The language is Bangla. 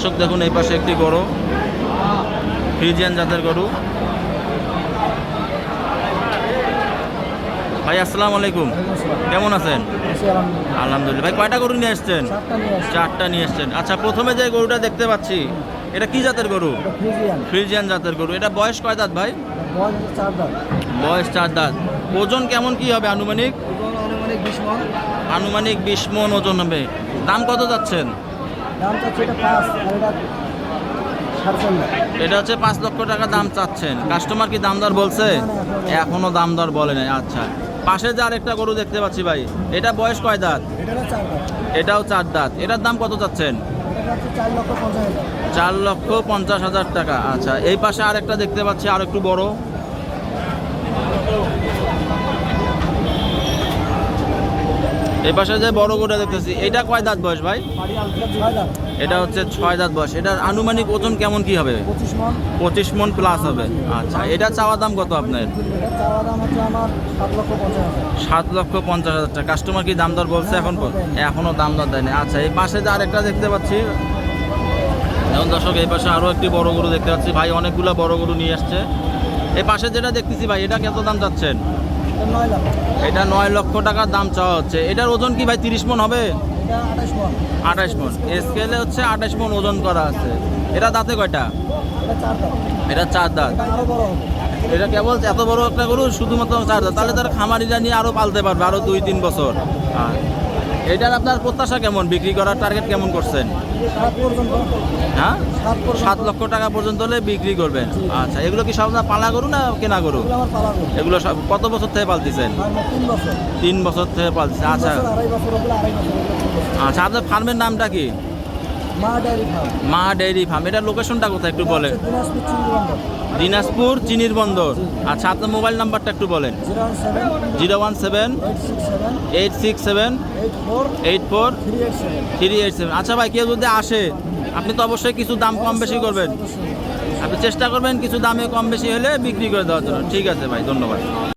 দর্শক দেখুন এই পাশে একটি গরু, ফ্রিজিয়ান জাতের গরু। ভাই আসসালামু আলাইকুম, কেমন আছেন? আলহামদুলিল্লাহ। ভাই কয়টা গরু নিয়ে এসছেন? চারটা নিয়ে এসছেন। আচ্ছা, প্রথমে যে গরুটা দেখতে পাচ্ছি এটা কি জাতের গরু? ফ্রিজিয়ান জাতের গরু। এটা বয়স কয় দাঁত ভাই? বয়স 4 দাঁত। ওজন কেমন কি হবে আনুমানিক? আনুমানিক 20 মণ ওজন হবে। দাম কত যাচ্ছেন? এটা হচ্ছে 5 লক্ষ টাকা দাম চাচ্ছেন। কাস্টমার কি দাম দর বলছে? এখনো দাম দর বলে নাই। আচ্ছা, পাশে যে আরেকটা গরু দেখতে পাচ্ছি ভাই, এটা বয়স কয় দাঁত? এটাও 4 দাঁত। এটার দাম কত চাচ্ছেন? 4,50,000 টাকা। আচ্ছা, এই পাশে আরেকটা দেখতে পাচ্ছি আর একটু বড়। এই পাশে যে বড় গরুটা দেখতেছি, এটা কয় দাঁত বয়স ভাই? এটা হচ্ছে 6 দাঁত বয়স। এটার আনুমানিক ওজন কেমন কি হবে? 25 মণ প্লাস হবে। আচ্ছা, এটা চাওয়া দাম কত আপনার? 7,50,000 টাকা। কাস্টমার কি দাম দর বলছে? এখনো দাম দর দেয়নি। আচ্ছা, এই পাশে যে আরেকটা দেখতে পাচ্ছি, এখন দর্শক এই পাশে আরো একটি বড় গরু দেখতে পাচ্ছি। ভাই অনেকগুলো বড় গরু নিয়ে আসছে। এই পাশে যেটা দেখতেছি ভাই, এটা কত দাম যাচ্ছেন? এটা 9 লক্ষ টাকার দাম চাওয়া হচ্ছে। এটার ওজন কি ভাই 30 মণ হবে? 28 মণ। স্কেলে হচ্ছে 28 মণ ওজন করা আছে। এটা দাঁতে কয়টা? এটা 4 দাঁত। এটা কেবল এত বড় একটা গরু শুধুমাত্র 4 দাঁত, তাহলে তার খামারিরা নিয়ে আরো পালতে পারবে আরো 2-3 বছর। এটার আপনার প্রত্যাশা কেমন? বিক্রি করার টার্গেট কেমন করছেন? হ্যাঁ, 7 লক্ষ টাকা পর্যন্ত হলে বিক্রি করবেন। আচ্ছা, এগুলো কি সব পালা গরু না কেনা গরু? এগুলো সব কত বছর থেকে পালতেছেন? 3 বছর থেকে পালতেছেন। আচ্ছা আচ্ছা, আপনার ফার্মের নামটা কি? মা ডেইরি ফার্ম। এটার লোকেশনটা কোথায় একটু বলেন? দিনাজপুর চিনির বন্দর। আচ্ছা, আপনার মোবাইল নাম্বারটা একটু বলেন। 017-867-84-387। আচ্ছা ভাই, কেউ যদি আসে, আপনি তো অবশ্যই কিছু দাম কম বেশি করবেন। আপনি চেষ্টা করবেন কিছু দামে কম বেশি হলে বিক্রি করে দেওয়ার জন্য। ঠিক আছে ভাই, ধন্যবাদ।